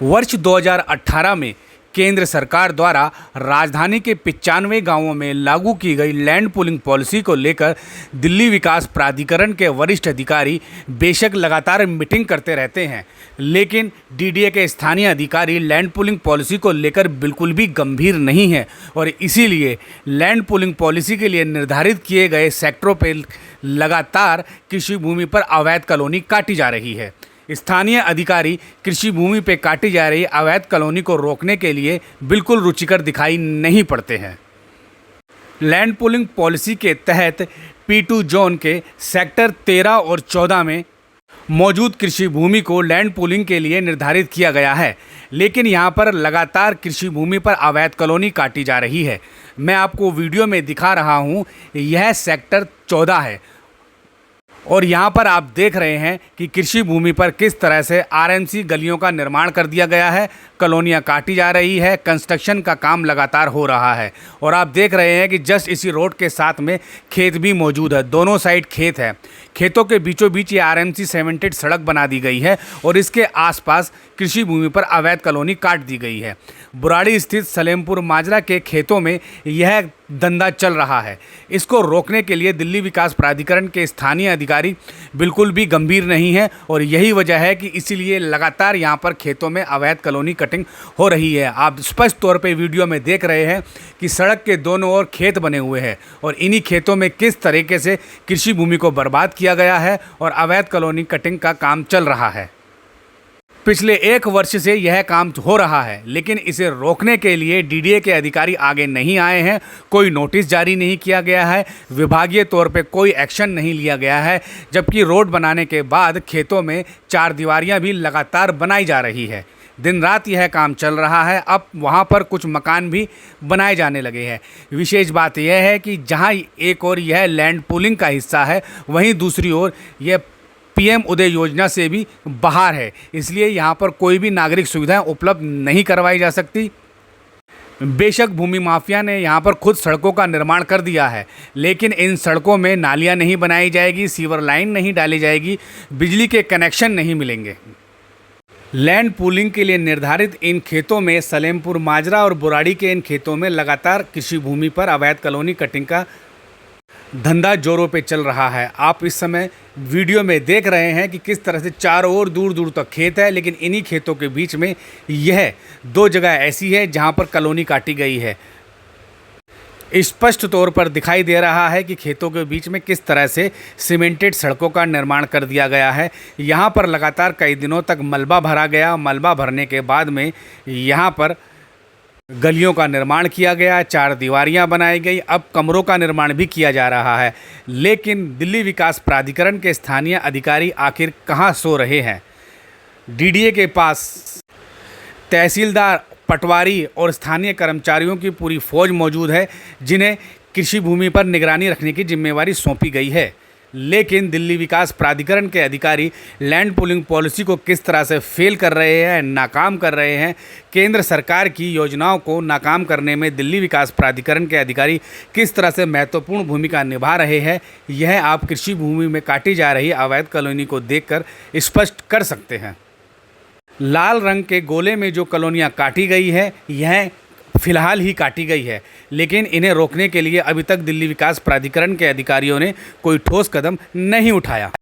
वर्ष 2018 में केंद्र सरकार द्वारा राजधानी के 95 गांवों में लागू की गई लैंड पूलिंग पॉलिसी को लेकर दिल्ली विकास प्राधिकरण के वरिष्ठ अधिकारी बेशक लगातार मीटिंग करते रहते हैं, लेकिन डीडीए के स्थानीय अधिकारी लैंड पूलिंग पॉलिसी को लेकर बिल्कुल भी गंभीर नहीं है और इसीलिए लैंड पूलिंग पॉलिसी के लिए निर्धारित किए गए सेक्टरों पर लगातार कृषि भूमि पर अवैध कॉलोनी काटी जा रही है। स्थानीय अधिकारी कृषि भूमि पर काटी जा रही अवैध कॉलोनी को रोकने के लिए बिल्कुल रुचिकर दिखाई नहीं पड़ते हैं। लैंड पूलिंग पॉलिसी के तहत P2 जोन के सेक्टर 13 और 14 में मौजूद कृषि भूमि को लैंड पूलिंग के लिए निर्धारित किया गया है, लेकिन यहां पर लगातार कृषि भूमि पर अवैध कॉलोनी काटी जा रही है। मैं आपको वीडियो में दिखा रहा हूं, यह सेक्टर 14 है और यहाँ पर आप देख रहे हैं कि कृषि भूमि पर किस तरह से आरएमसी गलियों का निर्माण कर दिया गया है, कॉलोनियाँ काटी जा रही है, कंस्ट्रक्शन का काम लगातार हो रहा है और आप देख रहे हैं कि जस्ट इसी रोड के साथ में खेत भी मौजूद है। दोनों साइड खेत है, खेतों के बीचों बीच ये आरएमसी सीमेंटेड सड़क बना दी गई है और इसके आसपास कृषि भूमि पर अवैध कॉलोनी काट दी गई है। बुराड़ी स्थित सलेमपुर माजरा के खेतों में यह धंधा चल रहा है। इसको रोकने के लिए दिल्ली विकास प्राधिकरण के स्थानीय अधिकारी बिल्कुल भी गंभीर नहीं है और यही वजह है कि इसीलिए लगातार यहाँ पर खेतों में अवैध कॉलोनी कटिंग हो रही है। आप स्पष्ट तौर पे वीडियो में देख रहे हैं कि सड़क के दोनों ओर खेत बने हुए हैं और इन्हीं खेतों में किस तरीके से कृषि भूमि को बर्बाद किया गया है और अवैध कॉलोनी कटिंग का काम चल रहा है। पिछले 1 वर्ष से यह काम हो रहा है, लेकिन इसे रोकने के लिए डीडीए के अधिकारी आगे नहीं आए हैं। कोई नोटिस जारी नहीं किया गया है, विभागीय तौर पे कोई एक्शन नहीं लिया गया है, जबकि रोड बनाने के बाद खेतों में 4 दीवारियां भी लगातार बनाई जा रही है। दिन रात यह काम चल रहा है। अब वहां पर कुछ मकान भी बनाए जाने लगे हैं। विशेष बात यह है कि जहां एक ओर यह लैंड पूलिंग का हिस्सा है, वहीं दूसरी ओर यह पीएम उदय योजना से भी बाहर है, इसलिए यहाँ पर कोई भी नागरिक सुविधाएं उपलब्ध नहीं करवाई जा सकती। बेशक भूमि माफिया ने यहाँ पर खुद सड़कों का निर्माण कर दिया है, लेकिन इन सड़कों में नालियाँ नहीं बनाई जाएगी, सीवर लाइन नहीं डाली जाएगी, बिजली के कनेक्शन नहीं मिलेंगे। लैंड पूलिंग के लिए निर्धारित इन खेतों में सलेमपुर माजरा और बुराड़ी के इन खेतों में लगातार कृषि भूमि पर अवैध कॉलोनी कटिंग का धंधा जोरों पे चल रहा है। आप इस समय वीडियो में देख रहे हैं कि किस तरह से चारों ओर दूर दूर तक खेत है, लेकिन इन्हीं खेतों के बीच में यह 2 जगह ऐसी है जहां पर कॉलोनी काटी गई है। स्पष्ट तौर पर दिखाई दे रहा है कि खेतों के बीच में किस तरह से सीमेंटेड सड़कों का निर्माण कर दिया गया है। यहाँ पर लगातार कई दिनों तक मलबा भरा गया। मलबा भरने के बाद में यहाँ पर गलियों का निर्माण किया गया, 4 दीवारियां बनाई गई, अब कमरों का निर्माण भी किया जा रहा है। लेकिन दिल्ली विकास प्राधिकरण के स्थानीय अधिकारी आखिर कहां सो रहे हैं? डीडीए के पास तहसीलदार, पटवारी और स्थानीय कर्मचारियों की पूरी फौज मौजूद है, जिन्हें कृषि भूमि पर निगरानी रखने की जिम्मेवारी सौंपी गई है। लेकिन दिल्ली विकास प्राधिकरण के अधिकारी लैंड पूलिंग पॉलिसी को किस तरह से फेल कर रहे हैं, नाकाम कर रहे हैं। केंद्र सरकार की योजनाओं को नाकाम करने में दिल्ली विकास प्राधिकरण के अधिकारी किस तरह से महत्वपूर्ण भूमिका निभा रहे हैं, यह आप कृषि भूमि में काटी जा रही अवैध कॉलोनी को देखकर स्पष्ट कर सकते हैं। लाल रंग के गोले में जो कॉलोनियाँ काटी गई है, यह फिलहाल ही काटी गई है, लेकिन इन्हें रोकने के लिए अभी तक दिल्ली विकास प्राधिकरण के अधिकारियों ने कोई ठोस कदम नहीं उठाया।